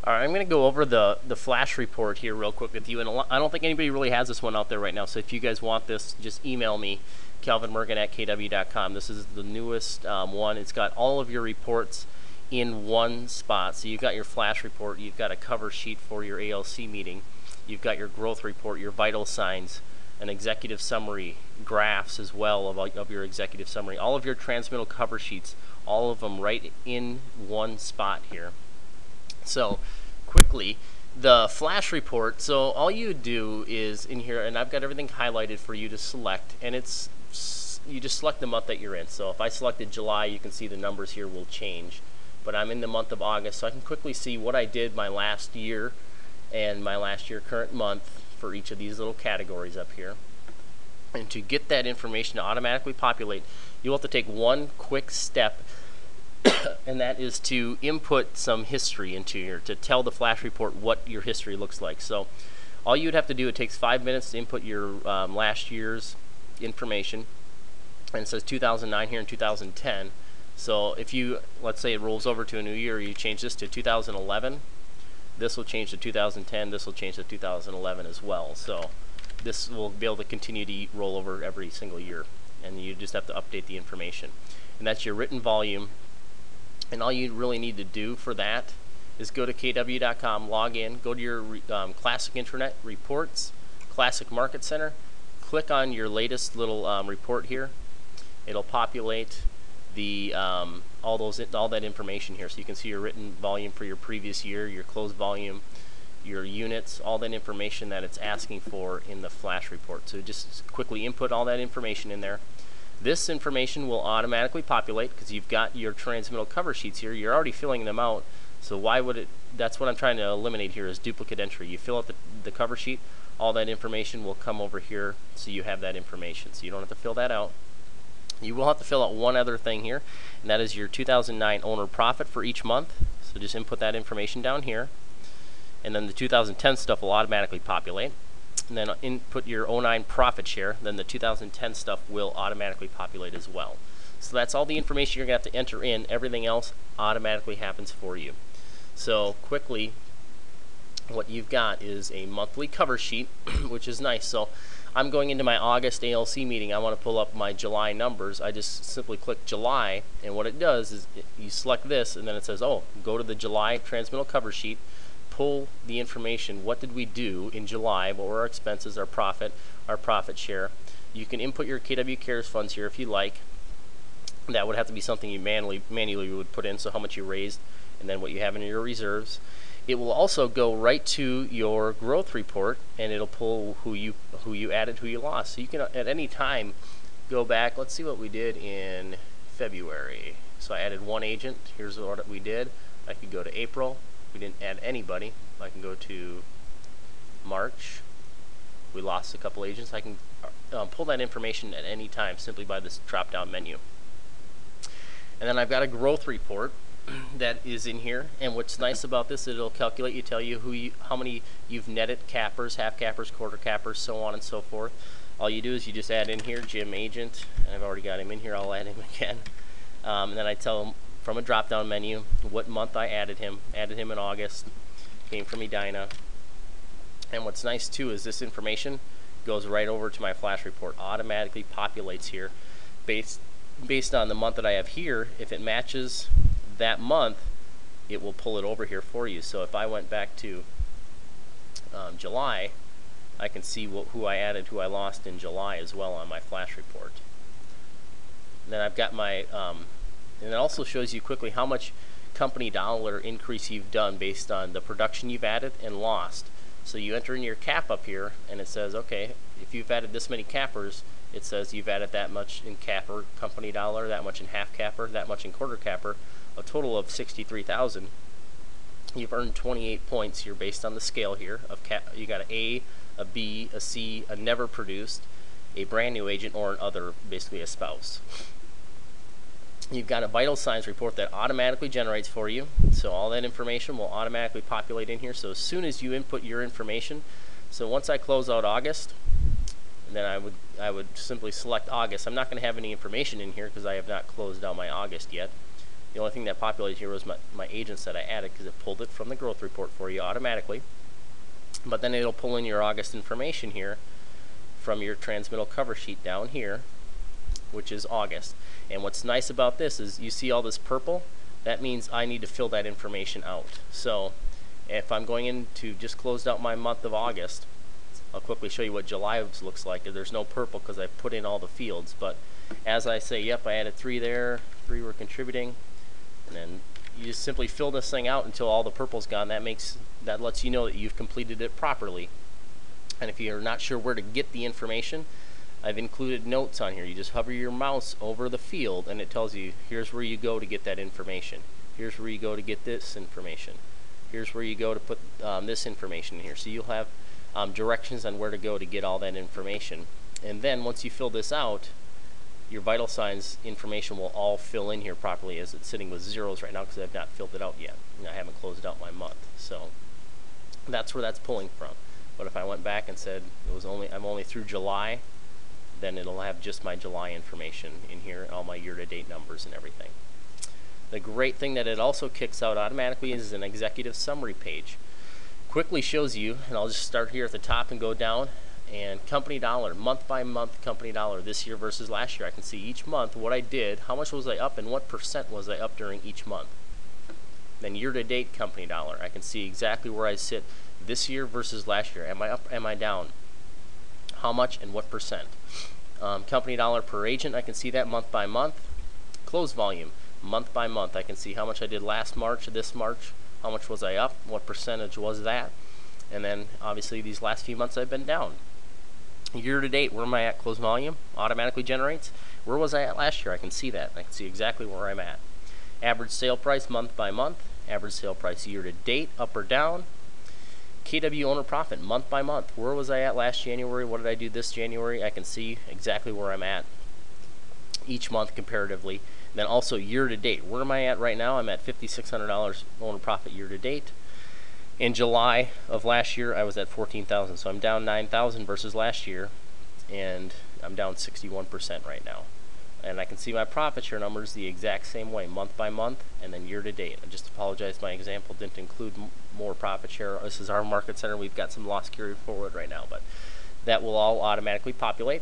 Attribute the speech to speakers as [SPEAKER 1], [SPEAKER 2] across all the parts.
[SPEAKER 1] All right, I'm going to go over the flash report here real quick with you, and I don't think anybody really has this one out there right now. So if you guys want this, just email me, calvinmergen@kw.com. This is the newest one. It's got all of your reports in one spot. So you've got your flash report, you've got a cover sheet for your ALC meeting, you've got your growth report, your vital signs, an executive summary, graphs as well of your executive summary, all of your transmittal cover sheets, all of them right in one spot here. So quickly, the flash report, so all you do is in here, and I've got everything highlighted for you to select, and it's you just select the month that you're in. So if I selected July, you can see the numbers here will change, but I'm in the month of August, so I can quickly see what I did my last year and my last year current month for each of these little categories up here. And to get that information to automatically populate, you'll have to take one quick step, and that is to input some history into here to tell the flash report what your history looks like. So all you would have to do, it takes 5 minutes to input your last year's information, and it says 2009 here in 2010. So if you, let's say it rolls over to a new year, you change this to 2011, this will change to 2010, this will change to 2011 as well. So this will be able to continue to roll over every single year, and you just have to update the information. And that's your written volume. And all you really need to do for that is go to kw.com, log in, go to your Classic Internet Reports, Classic Market Center, click on your latest little report here. It'll populate the all that information here, so you can see your written volume for your previous year, your closed volume, your units, all that information that it's asking for in the flash report. So just quickly input all that information in there. This information will automatically populate because you've got your transmittal cover sheets here. You're already filling them out, so why would it? That's what I'm trying to eliminate here, is duplicate entry. You fill out the cover sheet, all that information will come over here, so you have that information. So you don't have to fill that out. You will have to fill out one other thing here, and that is your 2009 owner profit for each month. So just input that information down here, and then the 2010 stuff will automatically populate. And then input your 09 profit share, then the 2010 stuff will automatically populate as well. So that's all the information you're going to have to enter in. Everything else automatically happens for you. So quickly, what you've got is a monthly cover sheet, which is nice. So I'm going into my August ALC meeting. I want to pull up my July numbers. I just simply click July, and what it does is you select this, and then it says, oh, go to the July transmittal cover sheet, pull the information. What did we do in July? What were our expenses, our profit share? You can input your KW Cares funds here if you like. That would have to be something you manually would put in, so how much you raised and then what you have in your reserves. It will also go right to your growth report, and it'll pull who you added, who you lost. So you can at any time go back. Let's see what we did in February. So I added one agent. Here's what we did. I could go to April. We didn't add anybody. I can go to March. We lost a couple agents. I can pull that information at any time simply by this drop-down menu. And then I've got a growth report that is in here. And what's nice about this, it'll calculate, tell you how many you've netted, cappers, half cappers, quarter cappers, so on and so forth. All you do is you just add in here Jim agent, and I've already got him in here. I'll add him again. And then I tell him from a drop-down menu what month I added him in August, came from Edina. And what's nice too is this information goes right over to my flash report, automatically populates here based on the month that I have here. If it matches that month, it will pull it over here for you. So if I went back to July, I can see who I added, who I lost in July as well on my flash report. And then I've got my and it also shows you quickly how much company dollar increase you've done based on the production you've added and lost. So you enter in your cap up here, and it says, okay, if you've added this many cappers, it says you've added that much in capper company dollar, that much in half capper, that much in quarter capper, a total of 63,000. You've earned 28 points here based on the scale here of you got an A, a B, a C, a never produced, a brand new agent, or an other, basically a spouse. You've got a vital signs report that automatically generates for you, so all that information will automatically populate in here. So as soon as you input your information, so once I close out August, then I would simply select August. I'm not going to have any information in here because I have not closed out my August yet. The only thing that populated here was my agents that I added, because it pulled it from the growth report for you automatically. But then it'll pull in your August information here from your transmittal cover sheet down here, which is August. And what's nice about this is you see all this purple, that means I need to fill that information out. So if I'm going in to just closed out my month of August, I'll quickly show you what July looks like. There's no purple because I put in all the fields, but as I say, yep, I added 3 there, 3 were contributing, and then you just simply fill this thing out until all the purple's gone. That lets you know that you've completed it properly. And if you're not sure where to get the information, I've included notes on here. You just hover your mouse over the field and it tells you, here's where you go to get that information. Here's where you go to get this information. Here's where you go to put this information in here. So you'll have directions on where to go to get all that information. And then once you fill this out, your vital signs information will all fill in here properly, as it's sitting with zeros right now because I've not filled it out yet. And I haven't closed out my month. So that's where that's pulling from. But if I went back and said I'm only through July, then it'll have just my July information in here, all my year-to-date numbers and everything. The great thing that it also kicks out automatically is an executive summary page. Quickly shows you, and I'll just start here at the top and go down, and company dollar, month by month company dollar, this year versus last year. I can see each month what I did, how much was I up, and what % was I up during each month. Then year-to-date company dollar, I can see exactly where I sit this year versus last year. Am I up, am I down? How much and what %? Company dollar per agent, I can see that month by month. Close volume, month by month, I can see how much I did last March, this March, how much was I up, what % was that, and then obviously these last few months I've been down. Year to date, where am I at? Close volume automatically generates. Where was I at last year? I can see that. I can see exactly where I'm at. Average sale price month by month, average sale price year to date, up or down. KW owner profit month by month. Where was I at last January? What did I do this January? I can see exactly where I'm at each month comparatively. Then also year to date. Where am I at right now? I'm at $5,600 owner profit year to date. In July of last year, I was at $14,000, so I'm down $9,000 versus last year, and I'm down 61% right now. And I can see my profit share numbers the exact same way, month by month, and then year to date. I just apologize, my example didn't include more profit share. This is our market center. We've got some loss carry forward right now, but that will all automatically populate.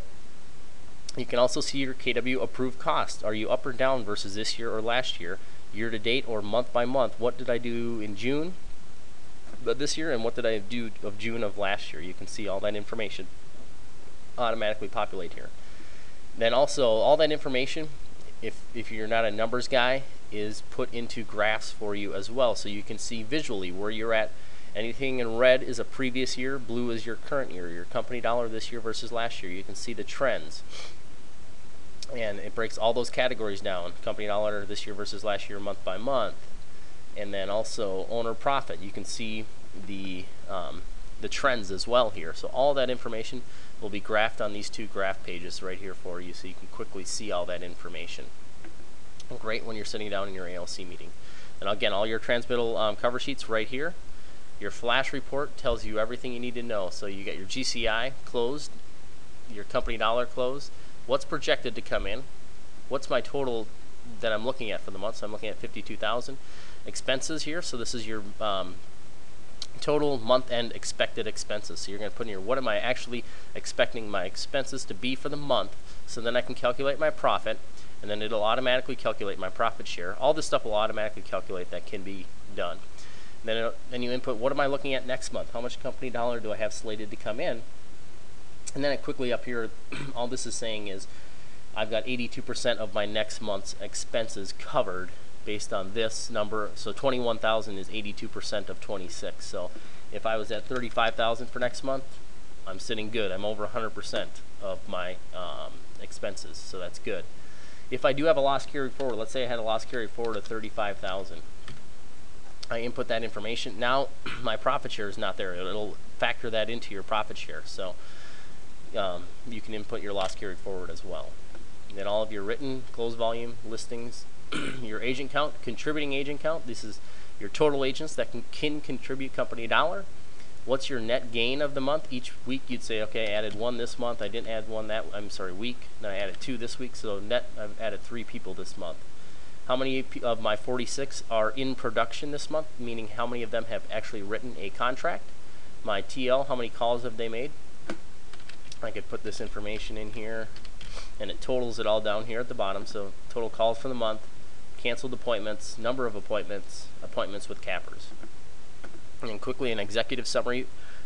[SPEAKER 1] You can also see your KW approved cost. Are you up or down versus this year or last year, year to date or month by month? What did I do in June of this year, and what did I do of June of last year? You can see all that information automatically populate here. Then also all that information, if you're not a numbers guy, is put into graphs for you as well, so you can see visually where you're at. Anything in red is a previous year, blue is your current year, your company dollar this year versus last year. You can see the trends, and it breaks all those categories down, company dollar this year versus last year, month by month. And then also owner profit, you can see the trends as well here. So all that information will be graphed on these two graph pages right here for you, so you can quickly see all that information. Great when you're sitting down in your ALC meeting. And again, all your transmittal cover sheets right here. Your flash report tells you everything you need to know. So you got your GCI closed, your company dollar closed, what's projected to come in, what's my total that I'm looking at for the month. So I'm looking at 52,000. Expenses here, so this is your total month-end expected expenses. So you're going to put in here, what am I actually expecting my expenses to be for the month, so then I can calculate my profit, and then it'll automatically calculate my profit share. All this stuff will automatically calculate, that can be done. Then you input, what am I looking at next month? How much company dollar do I have slated to come in? And then quickly up here, all this is saying is I've got 82% of my next month's expenses covered based on this number. So 21,000 is 82% of 26. So if I was at 35,000 for next month, I'm sitting good. I'm over 100% of my expenses, so that's good. If I do have a loss carried forward, let's say I had a loss carried forward of 35,000, I input that information. Now my profit share is not there. It'll factor that into your profit share. So you can input your loss carried forward as well. And then all of your written, close volume, listings, your agent count, contributing agent count. This is your total agents that can contribute company dollar. What's your net gain of the month? Each week you'd say, okay, I added 1 this month, I didn't add 1 that, week, then I added 2 this week, so net I've added 3 people this month. How many of my 46 are in production this month, meaning how many of them have actually written a contract. My TL, how many calls have they made? I could put this information in here, and it totals it all down here at the bottom. So total calls for the month, canceled appointments, number of appointments, appointments with cappers. And then quickly an executive summary.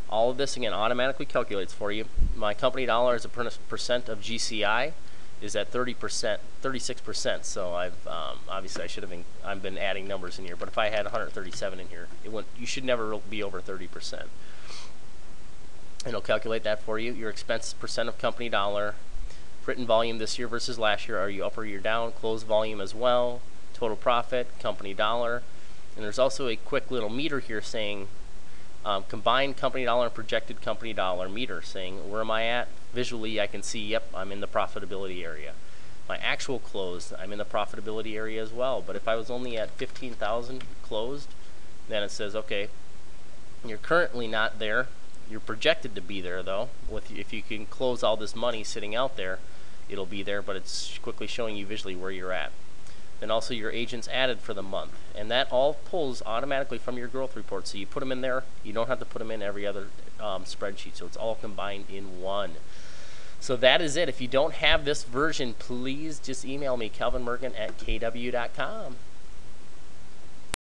[SPEAKER 1] All of this again automatically calculates for you. My company dollar as a percent of GCI is at 30%, 36%. So I've obviously I've been adding numbers in here, but if I had 137 in here, you should never be over 30%. It'll calculate that for you. Your expense percent of company dollar, written volume this year versus last year. Are you up or you're down? Closed volume as well. Total profit, company dollar, and there's also a quick little meter here saying combined company dollar and projected company dollar meter, saying where am I at? Visually I can see, yep, I'm in the profitability area. My actual closed, I'm in the profitability area as well. But if I was only at 15,000 closed, then it says, okay, you're currently not there. You're projected to be there though. If you can close all this money sitting out there, it'll be there, but it's quickly showing you visually where you're at. Then also your agents added for the month, and that all pulls automatically from your growth report. So you put them in there. You don't have to put them in every other spreadsheet. So it's all combined in one. So that is it. If you don't have this version, please just email me, calvinmergen@kw.com.